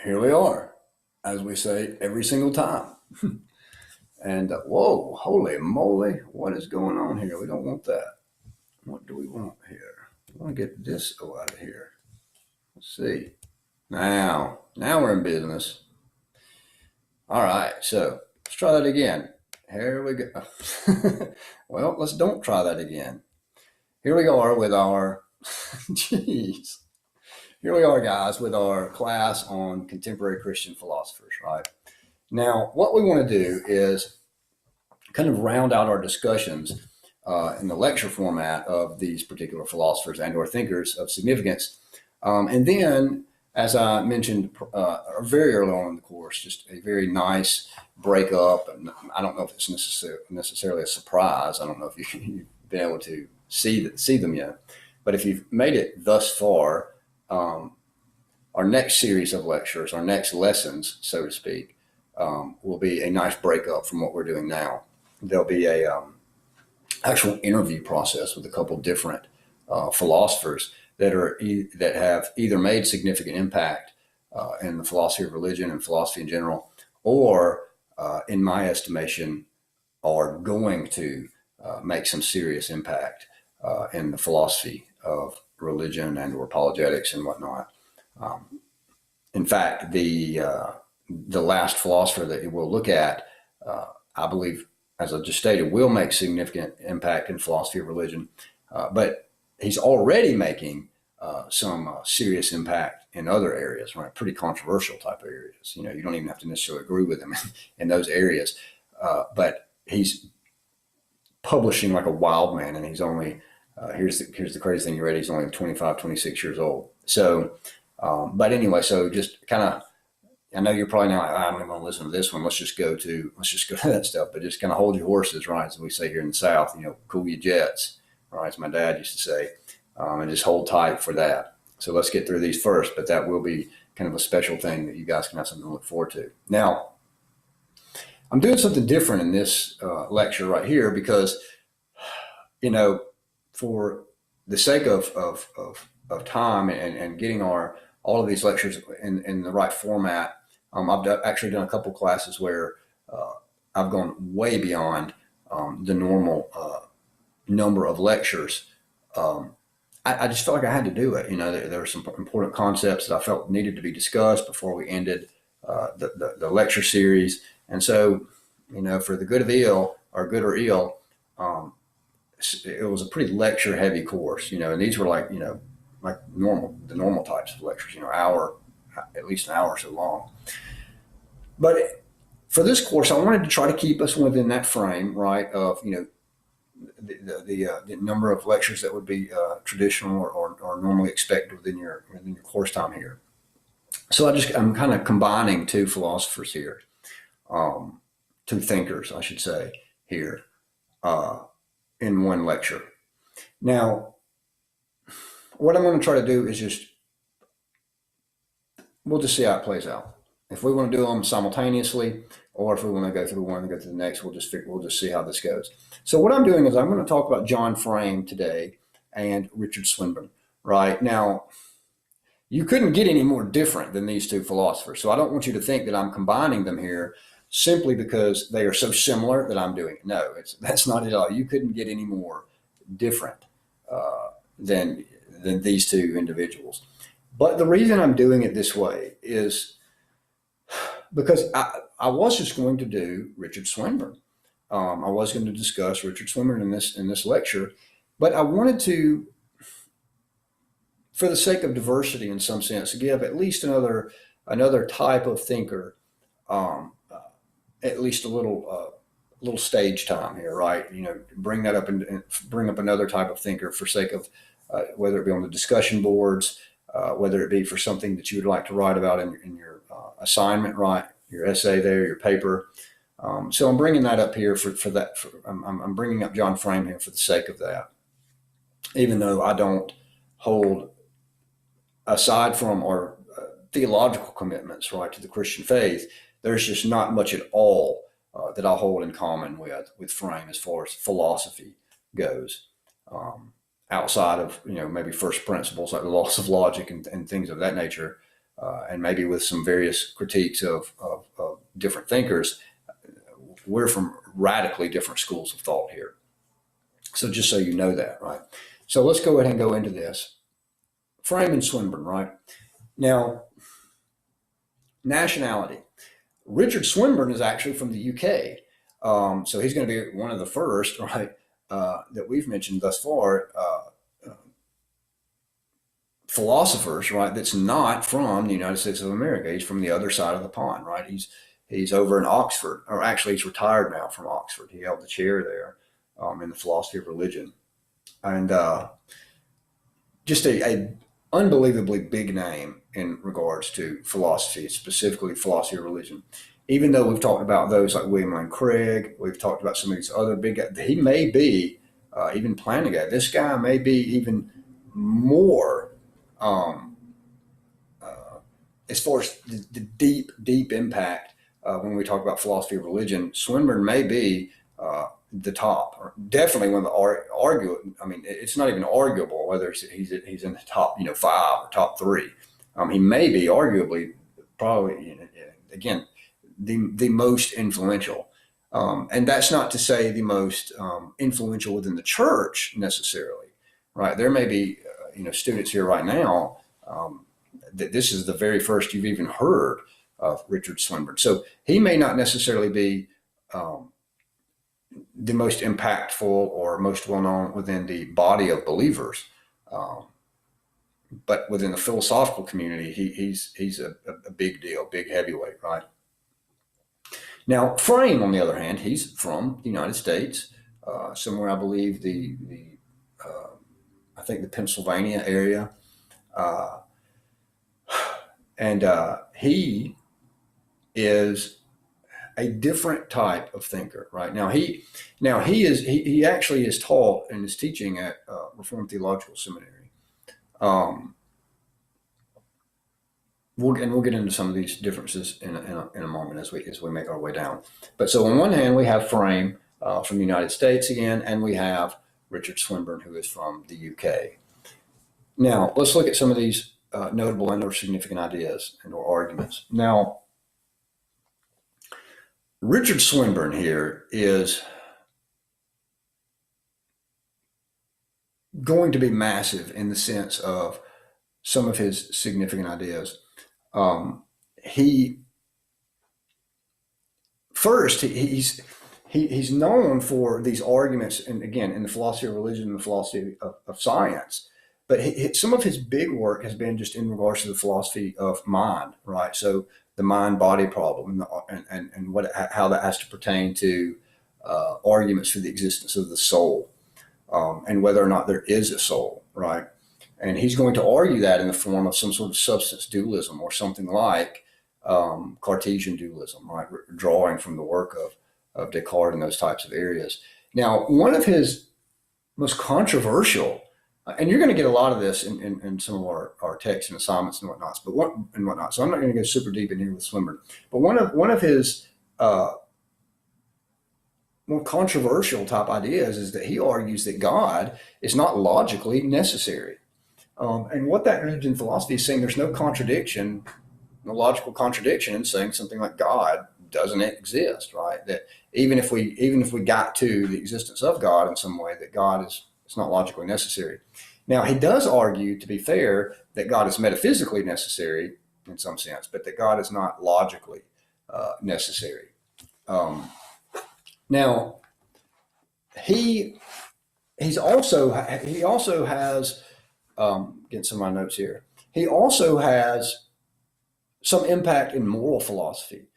Here we are, as we say every single time. And whoa, holy moly, what is going on here? We don't want that. What do we want here? We want to get this out of here. Let's see. Now we're in business. All right, so let's try that again. Here we go. Well, let's don't try that again. Here we are with our, jeez. Here we are, guys, with our class on contemporary Christian philosophers, right? Now, what we want to do is kind of round out our discussions in the lecture format of these particular philosophers and or thinkers of significance. And then, as I mentioned very early on in the course, just a very nice breakup. And I don't know if it's necessarily a surprise. I don't know if you've been able to see them yet. But if you've made it thus far, our next series of lectures, our next lessons, so to speak, will be a nice breakup from what we're doing now. There'll be a actual interview process with a couple different philosophers that have either made significant impact in the philosophy of religion and philosophy in general, or in my estimation, are going to make some serious impact in the philosophy of religion and or apologetics and whatnot. In fact, the last philosopher that we'll look at, I believe, as I just stated, will make significant impact in philosophy of religion, but he's already making some serious impact in other areas, right? Pretty controversial type of areas. You know, you don't even have to necessarily agree with him in those areas, but he's publishing like a wild man, and he's only here's the crazy thing. You ready? He's only 25, 26 years old. So, but anyway, so just kind of. I know you're probably now like, I'm not going to listen to this one. Let's just go to that stuff. But just kind of hold your horses, right? As we say here in the South, you know, cool your jets, right? As my dad used to say, and just hold tight for that. So let's get through these first. But that will be kind of a special thing that you guys can have something to look forward to. Now, I'm doing something different in this lecture right here because, you know, for the sake of time and getting all of these lectures in the right format. I've actually done a couple classes where I've gone way beyond the normal number of lectures. I just felt like I had to do it. You know, there were some important concepts that I felt needed to be discussed before we ended the lecture series. And so, you know, for the good of ill, or good or ill, it was a pretty lecture heavy course, you know, and these were like, you know, like the normal types of lectures, you know, at least an hour or so long. But for this course, I wanted to try to keep us within that frame, right, of, you know, the number of lectures that would be traditional or normally expected within your course time here. So I'm kind of combining two philosophers here, two thinkers, I should say, here in one lecture. Now, what I'm going to try to do is we'll just see how it plays out. If we want to do them simultaneously, or if we want to go through one and go to the next, we'll just see how this goes. So what I'm doing is I'm going to talk about John Frame today and Richard Swinburne. Right now, you couldn't get any more different than these two philosophers. So I don't want you to think that I'm combining them here simply because they are so similar that I'm doing it. No, that's not at all. You couldn't get any more different than these two individuals. But the reason I'm doing it this way is because I was just going to do Richard Swinburne. I was going to discuss Richard Swinburne in this lecture, but I wanted to, for the sake of diversity in some sense, give at least another type of thinker, at least a little stage time here, right? You know, bring that up and bring up another type of thinker for sake of whether it be on the discussion boards, whether it be for something that you would like to write about in your assignment, right? Your essay there, your paper. So I'm bringing that up here for that. I'm bringing up John Frame here for the sake of that, even though I don't hold, aside from our theological commitments, right, to the Christian faith, there's just not much at all that I hold in common with Frame as far as philosophy goes. Outside of, you know, maybe first principles like the laws of logic and things of that nature, and maybe with some various critiques of different thinkers, we're from radically different schools of thought here. So just so you know that, right? So let's go ahead and go into this. Frame and Swinburne, right? Now, nationality. Richard Swinburne is actually from the UK. So he's going to be one of the first, right, that we've mentioned thus far, philosophers, right, that's not from the United States of America. He's from the other side of the pond, right? He's over in Oxford, or actually he's retired now from Oxford. He held the chair there in the philosophy of religion. And just a unbelievably big name in regards to philosophy, specifically philosophy of religion. Even though we've talked about those like William Lane Craig, we've talked about some of these other big guys, he may be even Plantinga. This guy may be even more as far as the deep impact when we talk about philosophy of religion. Swinburne may be the top, or definitely one of the I mean, it's not even arguable whether he's in the top, 5 or top 3. He may be arguably, probably, again, the most influential, and that's not to say the most influential within the church necessarily, right? There may be students here right now that this is the very first you've even heard of Richard Swinburne, so he may not necessarily be the most impactful or most well-known within the body of believers. But within the philosophical community, he's a big deal, big heavyweight, right? Now, Frame, on the other hand, he's from the United States, somewhere, I believe, I think the Pennsylvania area. And he is a different type of thinker, right? He actually is taught and is teaching at Reformed Theological Seminary. We'll get into some of these differences in a moment as we make our way down. But so on one hand, we have Frame from the United States again, and we have Richard Swinburne, who is from the UK. Now, let's look at some of these notable and or significant ideas and or arguments. Now, Richard Swinburne here is going to be massive in the sense of some of his significant ideas. He's known for these arguments, and again, in the philosophy of religion and the philosophy of science. But some of his big work has been just in regards to the philosophy of mind, right? So the mind-body problem and how that has to pertain to arguments for the existence of the soul and whether or not there is a soul, right? And he's going to argue that in the form of some sort of substance dualism or something like Cartesian dualism, right? Drawing from the work of Descartes in those types of areas. Now, one of his most controversial, and you're going to get a lot of this in some of our texts and assignments and whatnot, so I'm not going to go super deep in here with Swinburne. But one of his more controversial type ideas is that he argues that God is not logically necessary. And what that means in philosophy is saying there's no logical contradiction in saying something like God doesn't exist, right? That even if we got to the existence of God in some way, that God is not logically necessary. Now, he does argue, to be fair, that God is metaphysically necessary in some sense, but that God is not logically necessary. Now, he also has, getting some of my notes here, he also has some impact in moral philosophy.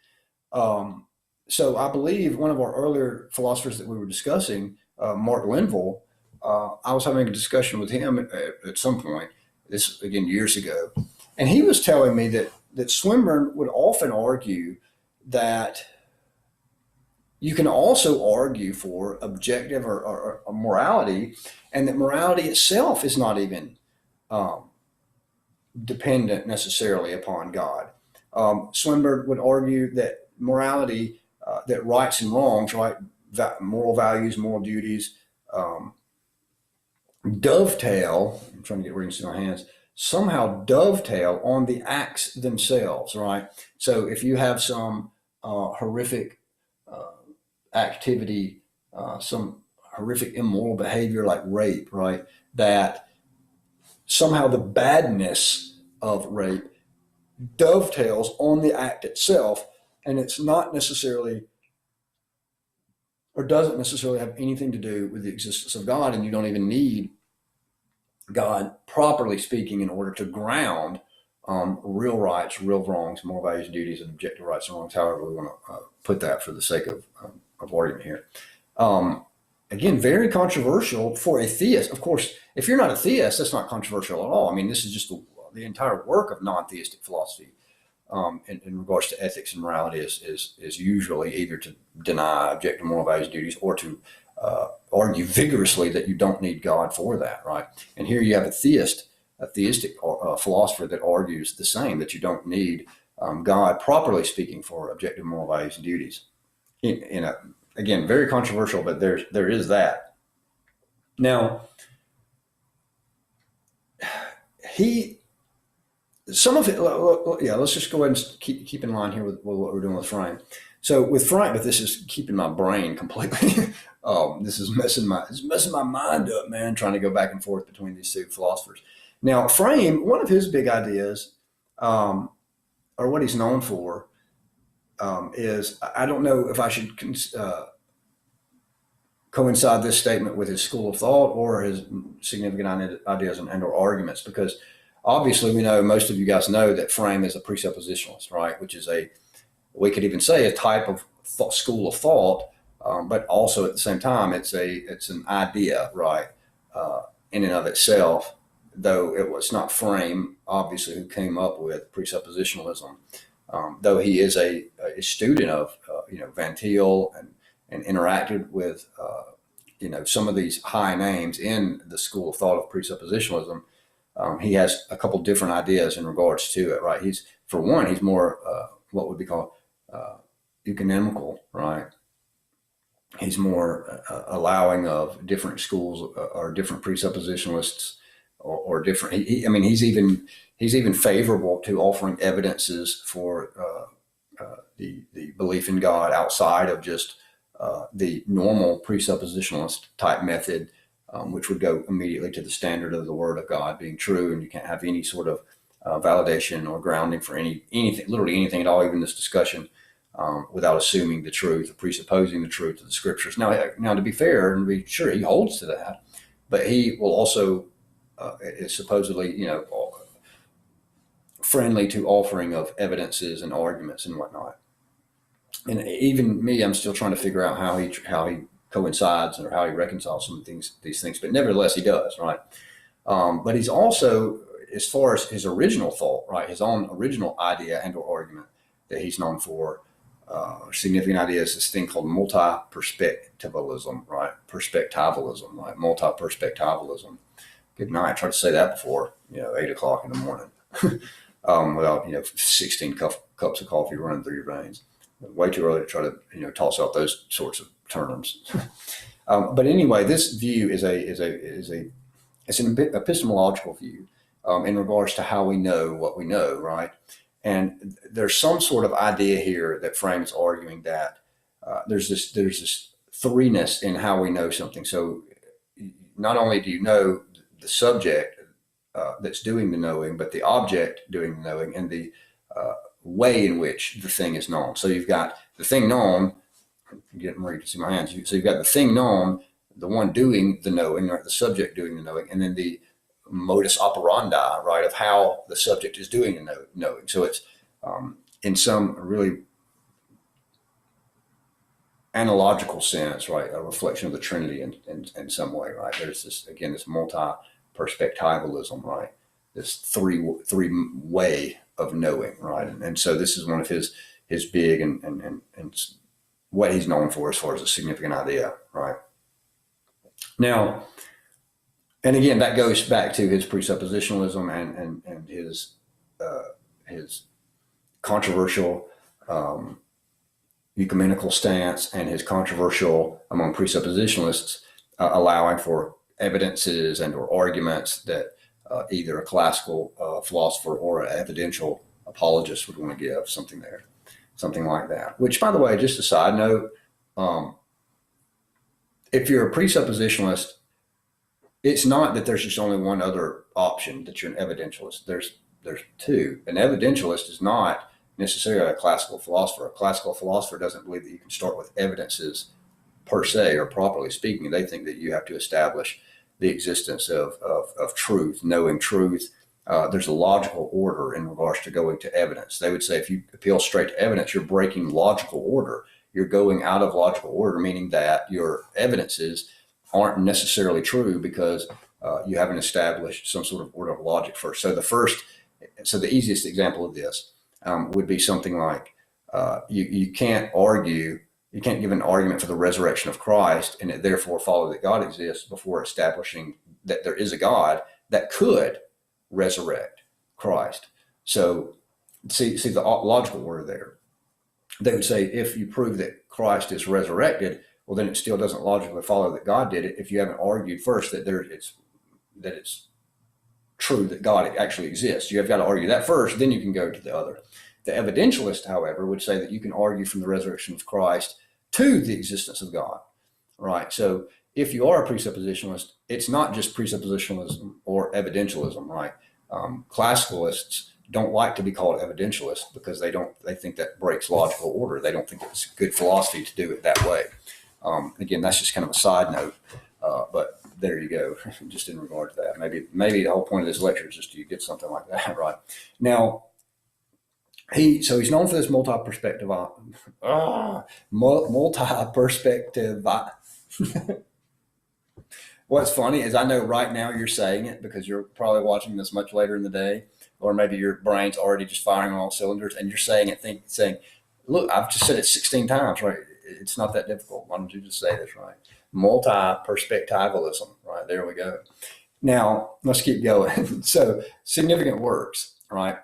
So I believe one of our earlier philosophers that we were discussing, Mark Linville, I was having a discussion with him at some point, this again years ago, and he was telling me that Swinburne would often argue that you can also argue for objective or morality, and that morality itself is not even dependent necessarily upon God. Swinburne would argue that morality, that rights and wrongs, right, moral values, moral duties, dovetail, I'm trying to get readings in my hands, somehow dovetail on the acts themselves, right? So if you have some horrific activity, some horrific immoral behavior like rape, right? That somehow the badness of rape dovetails on the act itself, and it's not necessarily or doesn't necessarily have anything to do with the existence of God, and you don't even need God, properly speaking, in order to ground real rights, real wrongs, moral values, duties, and objective rights and wrongs, however we want to put that for the sake of argument here. Again, very controversial for a theist. Of course, if you're not a theist, that's not controversial at all. I mean, this is just the entire work of non-theistic philosophy in regards to ethics and morality is usually either to deny objective moral values, duties, or to argue vigorously that you don't need God for that, right? And here you have a theistic philosopher that argues the same, that you don't need God, properly speaking, for objective moral values and duties. Again, very controversial, but there is that. Now, some of it, yeah, let's just go ahead and keep in line here with what we're doing with Frame. So with Frame, but this is keeping my brain completely. This is messing my mind up, man, trying to go back and forth between these two philosophers. Now, Frame, one of his big ideas, or what he's known for, is, I don't know if I should coincide this statement with his school of thought or his significant ideas and or arguments, because obviously we know, most of you guys know, that Frame is a presuppositionalist, right? Which is we could even say a type of school of thought, but also at the same time, it's an idea, right? In and of itself, though it was not Frame, obviously, who came up with presuppositionalism, though he is a student of, Van Til and interacted with, some of these high names in the school of thought of presuppositionalism. He has a couple different ideas in regards to it, right? He's more what would be called ecumenical, right? He's more allowing of different schools or different presuppositionalists or different. He's even favorable to offering evidences for the belief in God outside of just the normal presuppositionalist type method, which would go immediately to the standard of the Word of God being true, and you can't have any sort of validation or grounding for anything, literally anything at all, even this discussion, without assuming the truth or presupposing the truth of the Scriptures. Now, to be fair and be sure, he holds to that, but he will also is supposedly, friendly to offering of evidences and arguments and whatnot. And even me, I'm still trying to figure out how he coincides or how he reconciles some of these things, but nevertheless, he does, right? But he's also, as far as his original thought, right, his own original idea and or argument that he's known for, significant idea is this thing called multi-perspectivalism, right? Perspectivalism, right? Multi-perspectivalism. Good night. I tried to say that before, 8 o'clock in the morning, without, 16 cups of coffee running through your veins. Way too early to try to, toss out those sorts of terms. But anyway, this view is an epistemological view in regards to how we know what we know, right? And there's some sort of idea here that Frame is arguing that there's this threeness in how we know something. So not only do you know the subject that's doing the knowing, but the object doing the knowing, and the way in which the thing is known. So you've got the thing known. I'm getting ready to see my hands. So you've got the thing known, the one doing the knowing, or the subject doing the knowing, and then the modus operandi, right, of how the subject is doing the knowing. So it's in some really analogical sense, right, a reflection of the Trinity in some way, right? There's this multi-perspectivalism, right? This three way of knowing, right? And so this is one of his big and what he's known for as far as a significant idea, right? Now, and again, that goes back to his presuppositionalism and his controversial ecumenical stance, and his controversial among presuppositionalists allowing for evidences and or arguments that either a classical philosopher or an evidential apologist would want to give, something there, something like that. Which, by the way, just a side note, if you're a presuppositionalist, it's not that there's just only one other option, that you're an evidentialist. There's two. An evidentialist is not necessarily a classical philosopher. A classical philosopher doesn't believe that you can start with evidences per se, or properly speaking. They think that you have to establish the existence of truth, knowing truth. There's a logical order in regards to going to evidence. They would say if you appeal straight to evidence, you're breaking logical order. You're going out of logical order, meaning that your evidences aren't necessarily true because you haven't established some sort of order of logic first. So the easiest example of this would be something like you can't argue, you can't give an argument for the resurrection of Christ and it therefore follow that God exists before establishing that there is a God that could resurrect Christ. So see the logical order there. They would say if you prove that Christ is resurrected, well, then it still doesn't logically follow that God did it if you haven't argued first that it's true that God actually exists. You have got to argue that first, then you can go to the other. The evidentialist, however, would say that you can argue from the resurrection of Christ to the existence of God, right? So if you are a presuppositionalist, it's not just presuppositionalism or evidentialism, right? Classicalists don't like to be called evidentialists because they think that breaks logical order. They don't think it's good philosophy to do it that way. Again, that's just kind of a side note, but there you go. Just in regard to that, maybe the whole point of this lecture is just you get something like that, right? Now, he's known for this multi-perspective. What's funny is I know right now you're saying it because you're probably watching this much later in the day, or maybe your brain's already just firing on all cylinders, and you're saying it, saying, "Look, I've just said it 16 times, right? It's not that difficult. Why don't you just say this, right? Multi-perspectivalism, right? There we go. Now, let's keep going. So, significant works, right?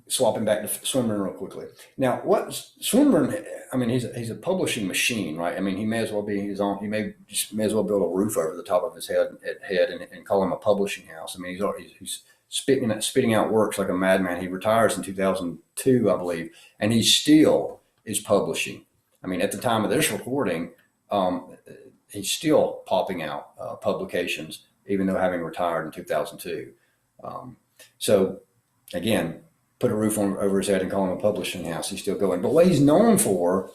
Swapping back to Swinburne real quickly. Now, what Swinburne, I mean, he's a publishing machine, right? I mean, he may as well be his own, he may as well build a roof over the top of his head and call him a publishing house. I mean, he's spitting out works like a madman. He retires in 2002, I believe, and he still is publishing. I mean, at the time of this recording, he's still popping out publications, even though having retired in 2002. So again, put a roof over his head and call him a publishing house. He's still going. But what he's known for,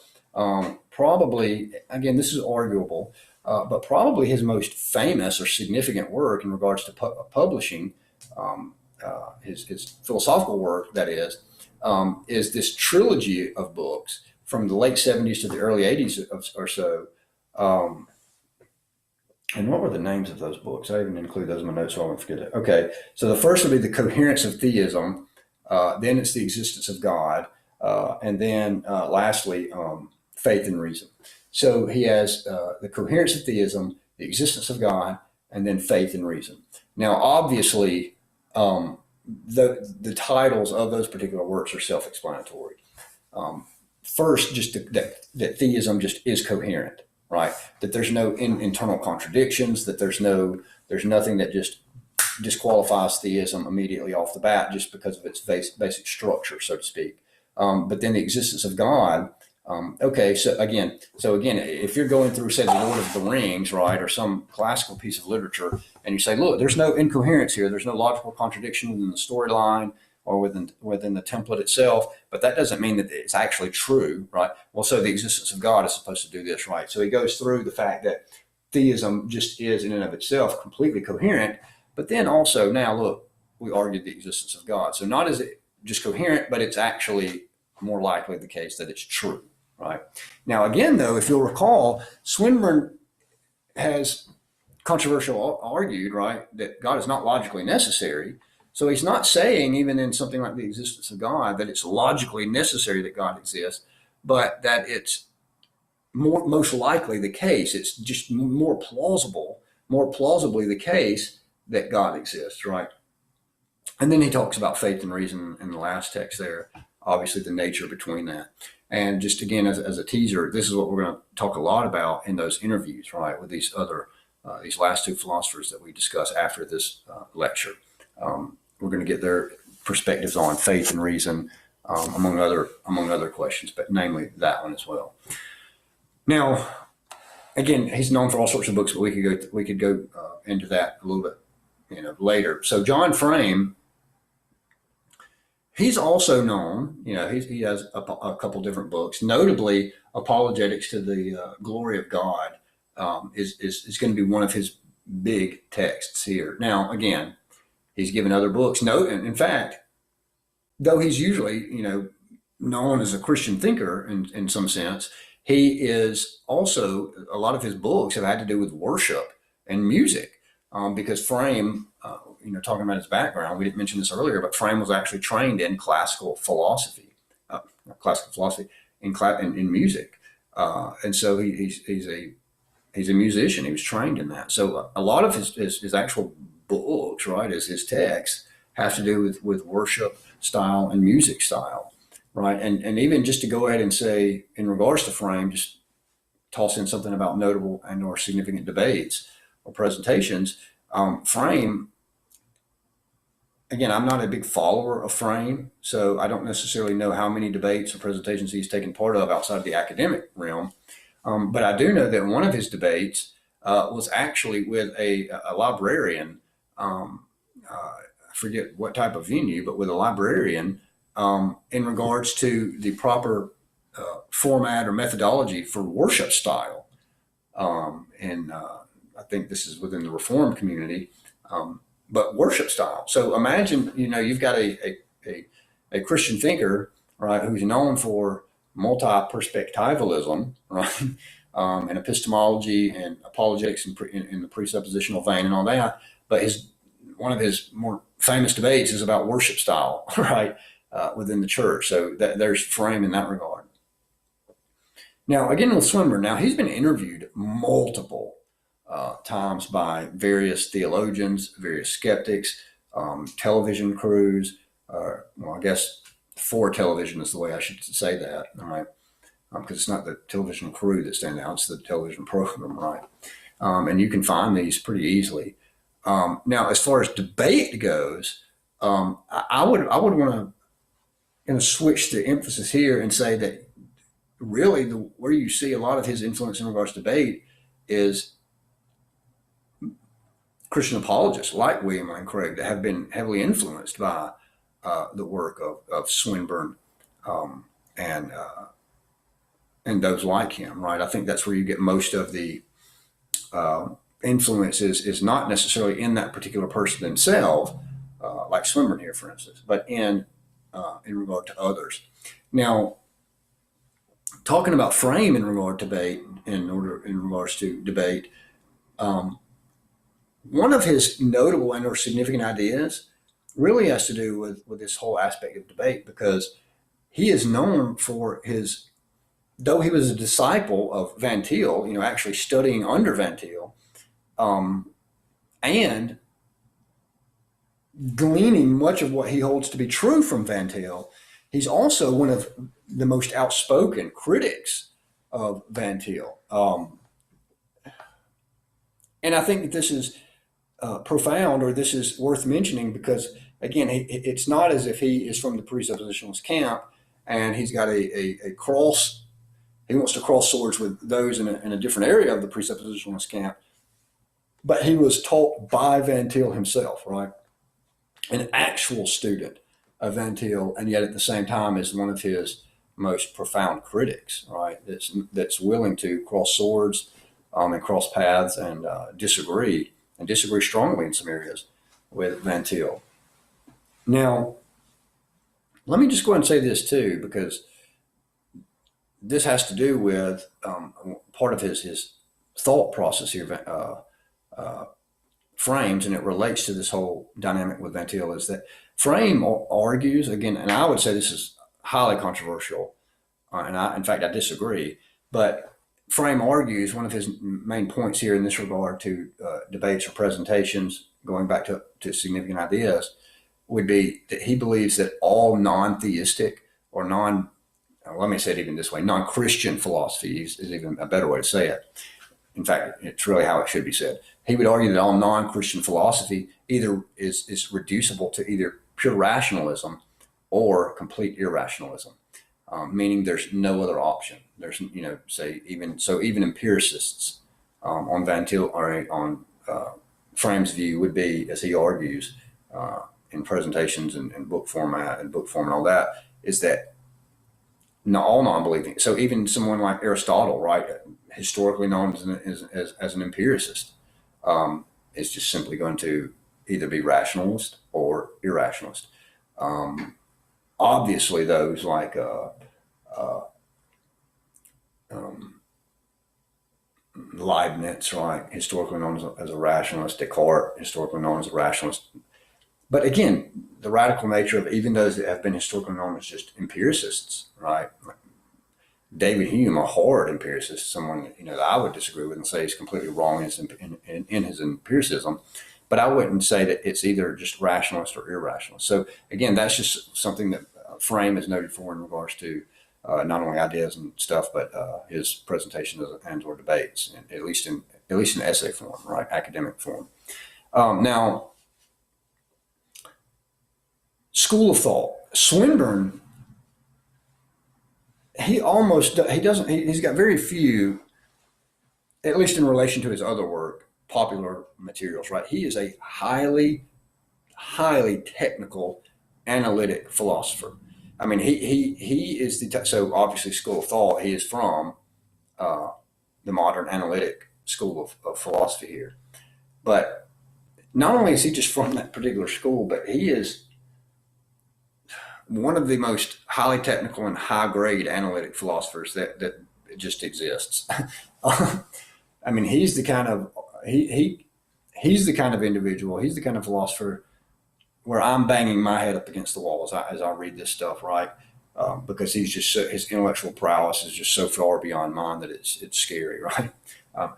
probably, again, this is arguable, but probably his most famous or significant work in regards to publishing, his philosophical work, that is this trilogy of books from the late 70s to the early 80s or so. And what were the names of those books? I even include those in my notes so I won't forget it. Okay, so the first would be The Coherence of Theism. Then it's The Existence of God. And then lastly, Faith and Reason. So he has The Coherence of Theism, The Existence of God, and then Faith and Reason. Now, obviously, the titles of those particular works are self-explanatory. First, just that theism just is coherent, right? That there's no internal contradictions, that there's nothing that just disqualifies theism immediately off the bat just because of its basic structure, so to speak. But then the existence of God. Okay, so again, if you're going through, say, the Lord of the Rings, right, or some classical piece of literature, and you say, look, there's no incoherence here, there's no logical contradiction within the storyline or within the template itself, but that doesn't mean that it's actually true, right? Well, so the existence of God is supposed to do this, right? So he goes through the fact that theism just is in and of itself completely coherent, but then also now, look, we argued the existence of God. So not is it just coherent, but it's actually more likely the case that it's true. Right. Now, again, though, if you'll recall, Swinburne has controversially argued, right, that God is not logically necessary. So he's not saying, even in something like the existence of God, that it's logically necessary that God exists, but that it's most likely the case. It's just more plausibly the case that God exists, right? And then he talks about faith and reason in the last text there, obviously the nature between that. And just again, as a teaser, this is what we're going to talk a lot about in those interviews, right, with these other these last two philosophers that we discuss after this lecture. We're going to get their perspectives on faith and reason, among other questions, but namely that one as well. Now, again, he's known for all sorts of books, but we could go into that a little bit, later. So John Frame, he's also known. He has a couple different books, notably Apologetics to the Glory of God. Is going to be one of his big texts here. Now, again, he's given other books. No, in fact, though he's usually, known as a Christian thinker in some sense, he is also, a lot of his books have had to do with worship and music, because Frame, talking about his background, we didn't mention this earlier, but Frame was actually trained in classical philosophy, in music, and so he's a musician. He was trained in that. So a lot of his actual books, right, as his texts, have to do with worship style and music style, right? And even just to go ahead and say, in regards to Frame, just toss in something about notable and or significant debates or presentations. Frame, again, I'm not a big follower of Frame, so I don't necessarily know how many debates or presentations he's taken part of outside of the academic realm. But I do know that one of his debates was actually with a librarian. I forget what type of venue, but with a librarian, in regards to the proper format or methodology for worship style. And I think this is within the Reformed community, but worship style. So imagine, you've got a Christian thinker, right, who's known for multi-perspectivalism, right, and epistemology and apologetics in the presuppositional vein and all that. But one of his more famous debates is about worship style, right, within the church. So there's Frame in that regard. Now, again, with Swinburne, now he's been interviewed multiple times by various theologians, various skeptics, television crews. I guess for television is the way I should say that, all right? Because it's not the television crew that stand out, it's the television program, right? And you can find these pretty easily. Now, as far as debate goes, I would want to switch the emphasis here and say that really where you see a lot of his influence in regards to debate is Christian apologists like William Lane Craig that have been heavily influenced by the work of Swinburne and those like him, right? I think that's where you get most of the influence is not necessarily in that particular person themselves, like Swinburne here, for instance, but in regard to others. Now, talking about Frame in regards to debate, one of his notable and or significant ideas really has to do with this whole aspect of debate, because he is known for though he was a disciple of Van Til, actually studying under Van Til, and gleaning much of what he holds to be true from Van Til, he's also one of the most outspoken critics of Van Til. And I think that this is profound, or this is worth mentioning, because, again, it's not as if he is from the presuppositionalist camp and he's got a cross. He wants to cross swords with those in a different area of the presuppositionalist camp. But he was taught by Van Til himself, right? An actual student of Van Til, and yet at the same time is one of his most profound critics, right? That's willing to cross swords and cross paths and disagree strongly in some areas with Van Til. Now, let me just go ahead and say this too, because this has to do with part of his thought process here, Frames, and it relates to this whole dynamic with Van Til, is that Frame argues, again, and I would say this is highly controversial, and in fact, I disagree, but Frame argues one of his main points here in this regard to debates or presentations, going back to significant ideas, would be that he believes that all non-theistic or let me say it even this way, non-Christian philosophy is even a better way to say it. in fact, it's really how it should be said. He would argue that all non-Christian philosophy either is reducible to either pure rationalism or complete irrationalism, meaning there's no other option. There's, say even empiricists on Van Til or on Frame's view would be, as he argues in presentations and book format and book form and all that, is that all non-believing. So even someone like Aristotle, right, historically known as an empiricist, is just simply going to either be rationalist or irrationalist. Obviously, those like Leibniz, right, historically known as a rationalist, Descartes, historically known as a rationalist. But again, the radical nature of even those that have been historically known as just empiricists, right? David Hume, a hard empiricist, someone that I would disagree with and say he's completely wrong in his empiricism. But I wouldn't say that it's either just rationalist or irrationalist. So again, that's just something that Frame is noted for in regards to not only ideas and stuff, but his presentations and/or debates, at least in essay form, right, academic form. Now, school of thought. Swinburne, he's got very few, at least in relation to his other work, popular materials, right? He is a highly, highly technical, analytic philosopher. I mean, he is so obviously school of thought. He is from the modern analytic school of philosophy here. But not only is he just from that particular school, but he is one of the most highly technical and high grade analytic philosophers that just exists. I mean, he's the kind of he's the kind of individual, he's the kind of philosopher where I'm banging my head up against the wall as I read this stuff, right? Because he's just his intellectual prowess is just so far beyond mine that it's scary, right?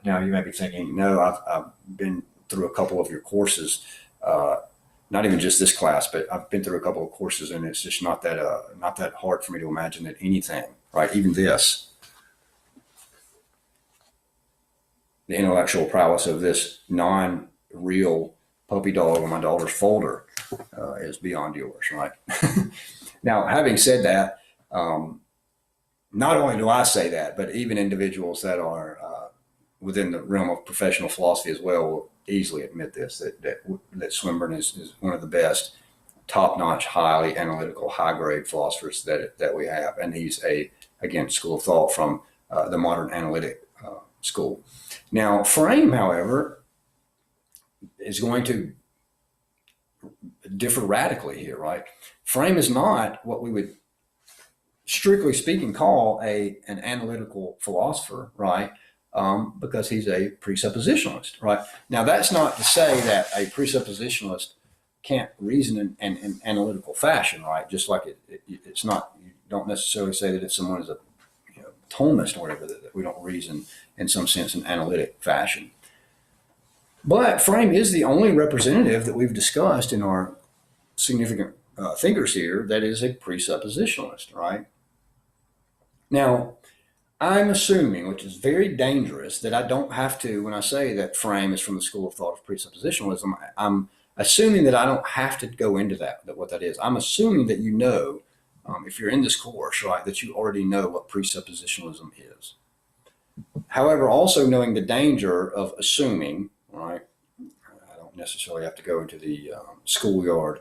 Now you may be thinking, no, I've been through a couple of your courses, not even just this class, but I've been through a couple of courses, and it's just not that hard for me to imagine that anything, right? Even this, the intellectual prowess of this non-real puppy dog on my daughter's folder is beyond yours, right? Now, having said that, not only do I say that, but even individuals that are within the realm of professional philosophy as well will easily admit this, that Swinburne is one of the best, top-notch, highly analytical, high-grade philosophers that we have. And he's again, school of thought from the modern analytic school. Now, Frame, however, is going to differ radically here, right? Frame is not what we would, strictly speaking, call an analytical philosopher, right? Because he's a presuppositionalist, right? Now, that's not to say that a presuppositionalist can't reason in analytical fashion, right? Just like it's not, you don't necessarily say that if someone is a Thomist or whatever, that we don't reason in some sense in analytic fashion. But Frame is the only representative that we've discussed in our significant thinkers here that is a presuppositionalist, right? Now, I'm assuming, which is very dangerous, that I don't have to, when I say that Frame is from the school of thought of presuppositionalism, I'm assuming that I don't have to go into that what that is. I'm assuming that if you're in this course, right, that you already know what presuppositionalism is. However, also knowing the danger of assuming, right, I don't necessarily have to go into the schoolyard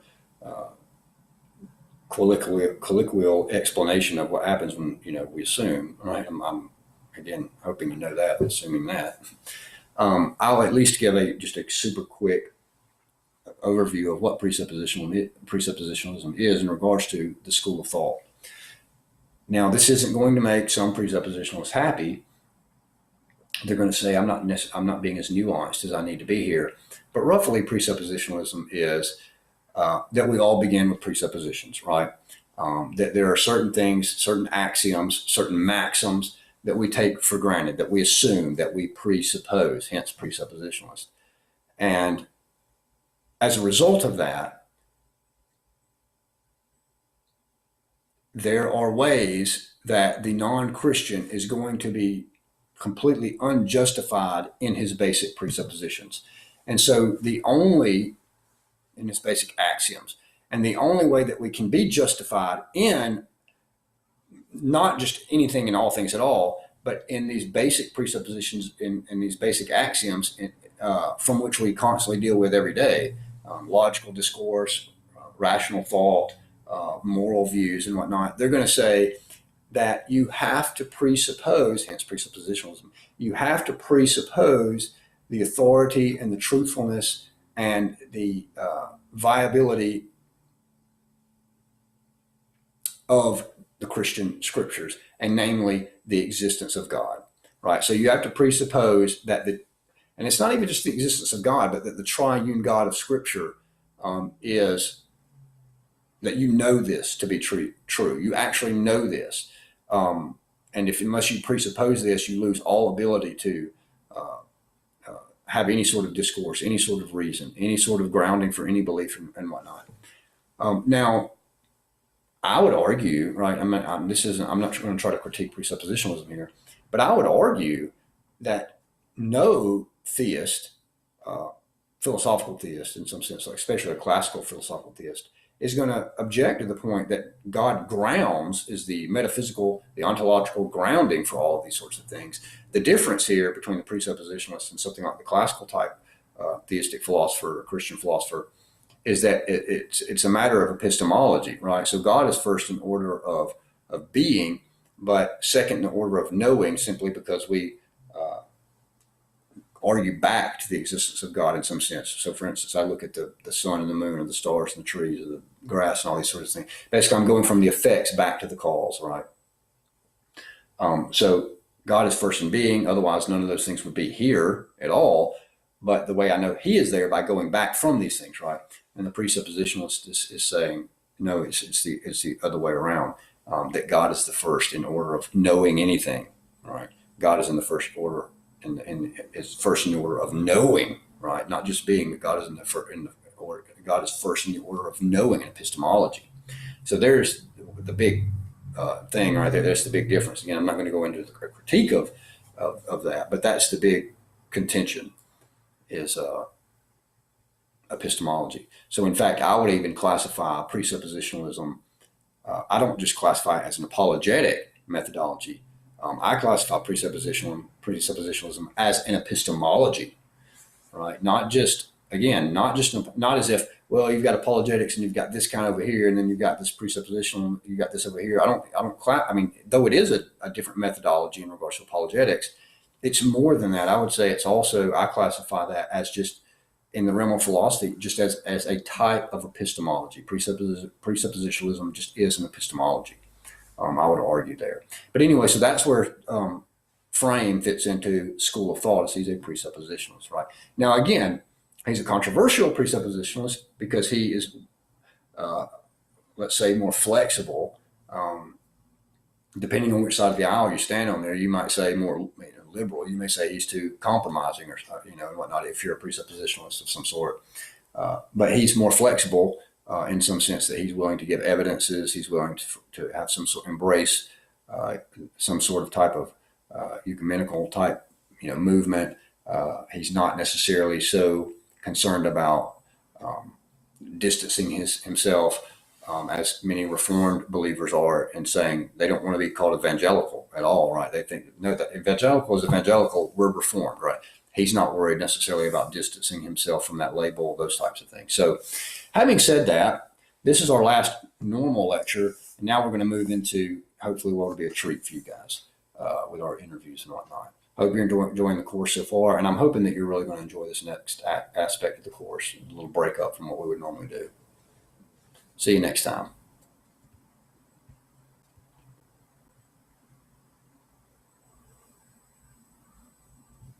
colloquial explanation of what happens when we assume, right? I'm again hoping you know that, assuming that. I'll at least give just a super quick overview of what presuppositionalism is in regards to the school of thought. Now, this isn't going to make some presuppositionalists happy. They're going to say I'm not being as nuanced as I need to be here. But roughly, presuppositionalism is that we all begin with presuppositions, right? That there are certain things, certain axioms, certain maxims that we take for granted, that we assume, that we presuppose, hence presuppositionalist. And as a result of that, there are ways that the non-Christian is going to be completely unjustified in his basic presuppositions. And so in his basic axioms, and the only way that we can be justified in not just anything and all things at all, but in these basic presuppositions, in these basic axioms from which we constantly deal with every day, logical discourse, rational thought, moral views and whatnot, they're going to say that you have to presuppose, hence presuppositionalism, you have to presuppose the authority and the truthfulness and the viability of the Christian scriptures, and namely the existence of God, right? So you have to presuppose that and it's not even just the existence of God, but that the triune God of Scripture is, that you know this to be true. You actually know this. And unless you presuppose this, you lose all ability to have any sort of discourse, any sort of reason, any sort of grounding for any belief and whatnot. Now, I would argue, right? I'm not going to try to critique presuppositionalism here, but I would argue that no theist, philosophical theist in some sense, like especially a classical philosophical theist, is going to object to the point that God grounds is the metaphysical, the ontological grounding for all of these sorts of things. The difference here between the presuppositionalist and something like the classical type theistic philosopher or Christian philosopher is that it's a matter of epistemology, right? So God is first in order of being, but second in the order of knowing, simply because we argue back to the existence of God in some sense. So for instance, I look at the sun and the moon and the stars and the trees and the grass and all these sorts of things. Basically, I'm going from the effects back to the cause, right? So God is first in being, otherwise none of those things would be here at all. But the way I know he is there by going back from these things, right? And the presuppositionalist is saying, no, it's the other way around, that God is the first in order of knowing anything, right? God is in the first order, and is first in the order of knowing, right? Not just being, but God is God is first in the order of knowing in epistemology. So there's the big thing right there. That's the big difference. Again, I'm not going to go into the critique of that, but that's the big contention, is epistemology. So in fact, I would even classify presuppositionalism. I don't just classify it as an apologetic methodology. I classify presuppositionalism as an epistemology, right? Not as if, well, you've got apologetics and you've got this kind over here, and then you've got this presuppositional, you got this over here. Though it is a different methodology in regards to apologetics, it's more than that. I would say it's also, I classify that as just in the realm of philosophy, just as a type of epistemology. Presuppositionalism just is an epistemology. I would argue there. But anyway, so that's where Frame fits into school of thought, as he's a presuppositionalist, right? Now, again, he's a controversial presuppositionalist because he is, let's say, more flexible. Depending on which side of the aisle you stand on there, you might say more liberal. You may say he's too compromising, or and whatnot, if you're a presuppositionalist of some sort. But he's more flexible in some sense, that he's willing to give evidences. He's willing to have some sort of embrace some sort of type of ecumenical type movement. He's not necessarily so concerned about distancing himself as many Reformed believers are, and saying they don't want to be called evangelical at all, right? They think, no, that evangelical is evangelical, we're Reformed, right? He's not worried necessarily about distancing himself from that label, those types of things. So having said that, this is our last normal lecture, and now we're going to move into hopefully what will be a treat for you guys with our interviews and whatnot. Hope you're enjoying the course so far, and I'm hoping that you're really going to enjoy this next aspect of the course, a little break up from what we would normally do. See you next time.